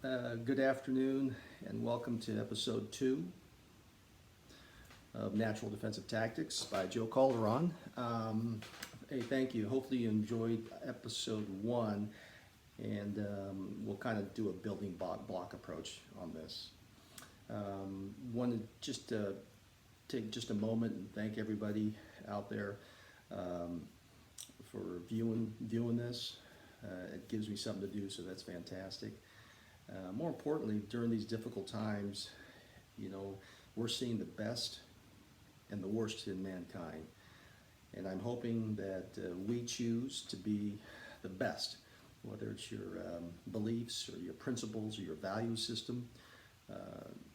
Good afternoon, and welcome to episode 2 of Natural Defensive Tactics by Joe Calderon. Hey, thank you. Hopefully you enjoyed episode 1, and we'll kind of do a building block approach on this. Wanted just to take just a moment and thank everybody out there for viewing this. It gives me something to do, so that's fantastic. More importantly, during these difficult times, we're seeing the best and the worst in mankind. And I'm hoping that we choose to be the best, whether it's your beliefs or your principles or your value system.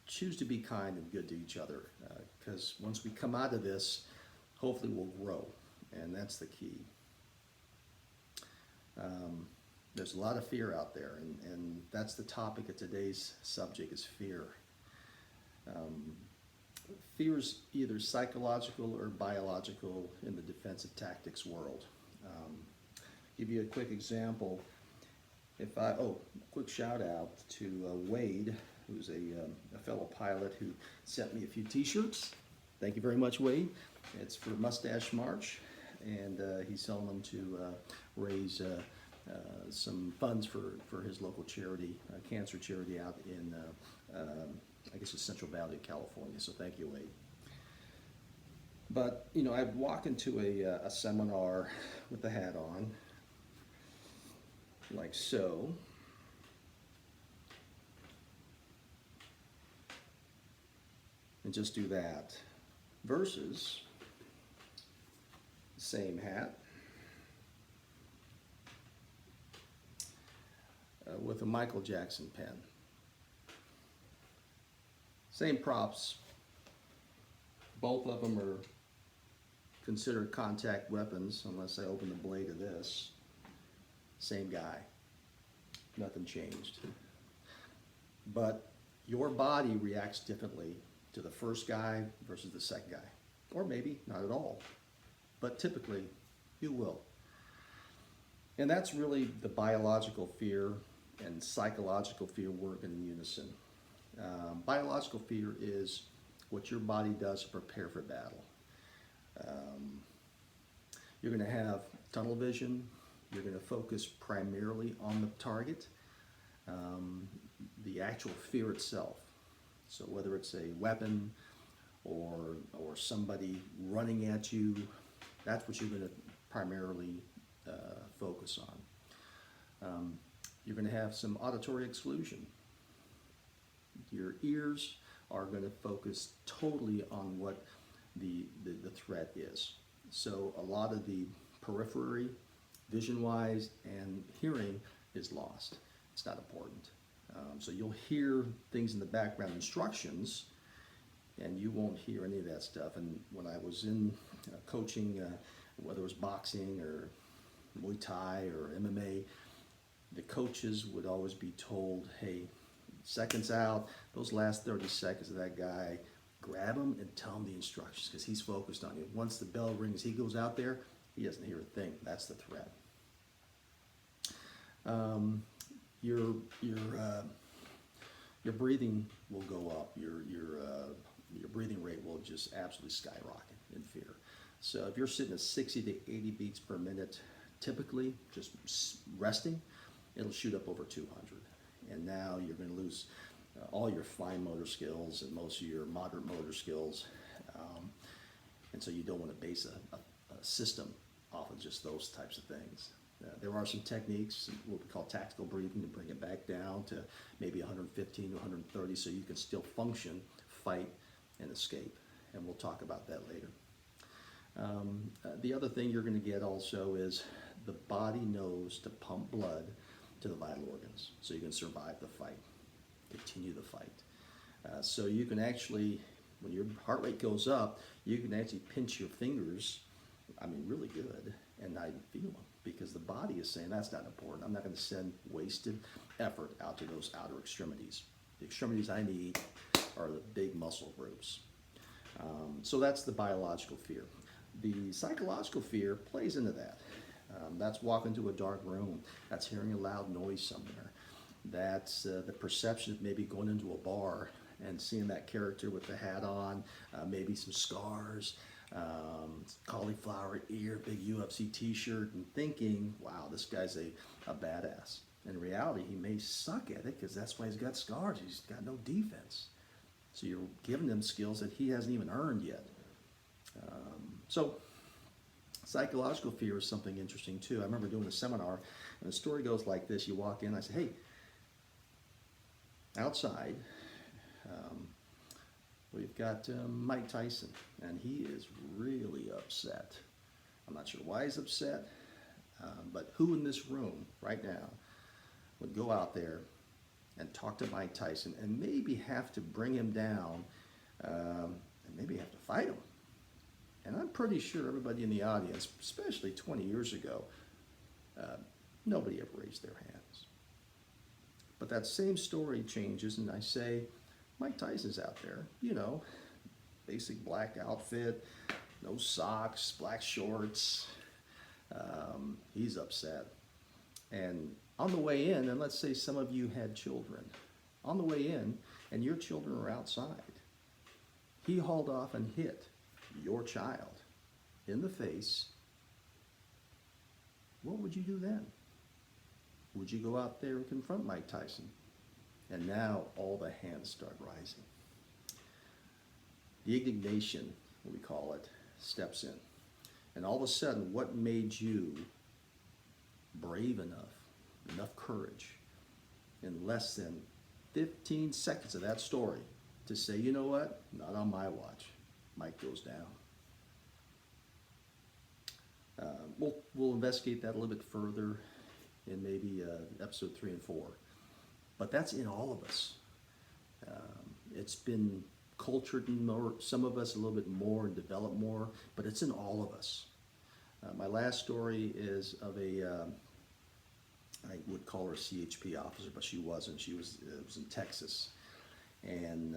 Choose to be kind and good to each other, because once we come out of this, hopefully we'll grow, and that's the key. There's a lot of fear out there, and that's the topic of today's subject is fear. Fear is either psychological or biological in the defensive tactics world. Give you a quick example. Quick shout out to Wade, who's a fellow pilot who sent me a few t-shirts. Thank you very much, Wade. It's for Mustache March, and he's selling them to raise some funds for his local charity, cancer charity out in, I guess it's Central Valley of California, so thank you, Wade. But, I'd walk into a seminar with the hat on, like so. And just do that. Versus same hat with a Michael Jackson pen. Same props. Both of them are considered contact weapons unless I open the blade of this. Same guy. Nothing changed. But your body reacts differently to the first guy versus the second guy. Or maybe not at all. But typically, you will. And that's really the biological fear and psychological fear work in unison. Biological fear is what your body does to prepare for battle. You're going to have tunnel vision. You're going to focus primarily on the target, the actual fear itself. So whether it's a weapon or somebody running at you, that's what you're going to primarily focus on. You're going to have some auditory exclusion. Your ears are going to focus totally on what the threat is. So a lot of the periphery, vision-wise, and hearing is lost. It's not important. So you'll hear things in the background, instructions, and you won't hear any of that stuff. And when I was in coaching, whether it was boxing or Muay Thai or MMA, the coaches would always be told, hey, seconds out, those last 30 seconds of that guy, grab him and tell him the instructions because he's focused on you. Once the bell rings, he goes out there, he doesn't hear a thing. That's the threat. Your breathing will go up. Your breathing rate will just absolutely skyrocket in fear. So if you're sitting at 60 to 80 beats per minute, typically just resting, it'll shoot up over 200. And now you're going to lose all your fine motor skills and most of your moderate motor skills. And so you don't want to base a system off of just those types of things. There are some techniques, what we call tactical breathing, to bring it back down to maybe 115 to 130 so you can still function, fight, and escape. And we'll talk about that later. The other thing you're going to get also is the body knows to pump blood to the vital organs so you can survive the fight, continue the fight. So you can actually, when your heart rate goes up, you can actually pinch your fingers, really good, and not even feel them because the body is saying that's not important. I'm not going to send wasted effort out to those outer extremities. The extremities I need are the big muscle groups. So that's the biological fear. The psychological fear plays into that. That's walking to a dark room. That's hearing a loud noise somewhere. That's the perception of maybe going into a bar and seeing that character with the hat on, maybe some scars, cauliflower ear, big UFC t-shirt, and thinking, wow, this guy's a badass. In reality, he may suck at it because that's why he's got scars. He's got no defense. So you're giving him skills that he hasn't even earned yet. So psychological fear is something interesting too. I remember doing a seminar, and the story goes like this. You walk in, I say, hey, outside, we've got Mike Tyson, and he is really upset. I'm not sure why he's upset, but who in this room right now would go out there and talk to Mike Tyson and maybe have to bring him down and maybe have to fight him? And I'm pretty sure everybody in the audience, especially 20 years ago, nobody ever raised their hands. But that same story changes, and I say, Mike Tyson's out there, you know, basic black outfit, no socks, black shorts. He's upset. And on the way in, and let's say some of you had children, on the way in, and your children were outside, he hauled off and hit your child in the face. What would you do then? Would you go out there and confront Mike Tyson? And now all the hands start rising. The indignation, what we call it, steps in. And all of a sudden, what made you brave enough courage in less than 15 seconds of that story to say, you know what, not on my watch. Mike goes down. We'll investigate that a little bit further in maybe episode 3 and 4. But that's in all of us. It's been cultured in more, some of us a little bit more and developed more, but it's in all of us. My last story is of I would call her a CHP officer, but she wasn't. It was in Texas. And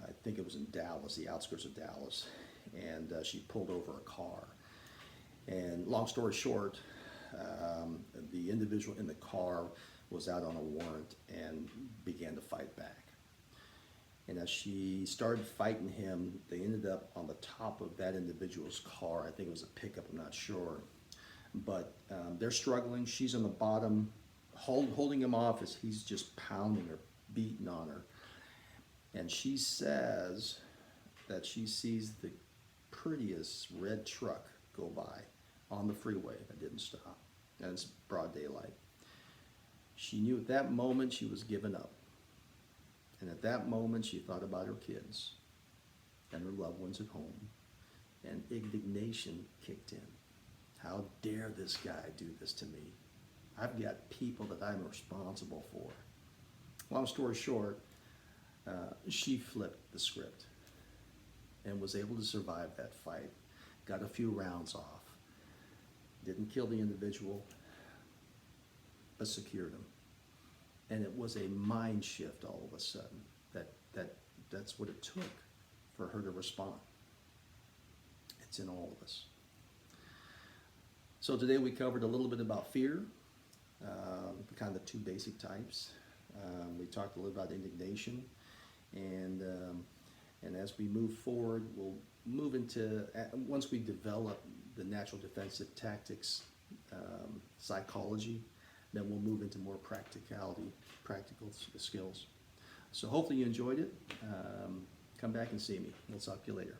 I think it was in Dallas, the outskirts of Dallas. And she pulled over a car. And long story short, the individual in the car was out on a warrant and began to fight back. And as she started fighting him, they ended up on the top of that individual's car. I think it was a pickup, I'm not sure. But they're struggling. She's on the bottom, holding him off as he's just pounding her, beating on her. And she says that she sees the prettiest red truck go by on the freeway that didn't stop. And it's broad daylight. She knew at that moment she was giving up. And at that moment she thought about her kids and her loved ones at home. And indignation kicked in. How dare this guy do this to me? I've got people that I'm responsible for. Long story short, she flipped the script and was able to survive that fight. Got a few rounds off. Didn't kill the individual, but secured him. And it was a mind shift all of a sudden. That's what it took for her to respond. It's in all of us. So today we covered a little bit about fear, kind of the two basic types. We talked a little about indignation, and as we move forward, we'll move into, once we develop the natural defensive tactics, psychology, then we'll move into more practical skills. So hopefully you enjoyed it. Come back and see me. We'll talk to you later.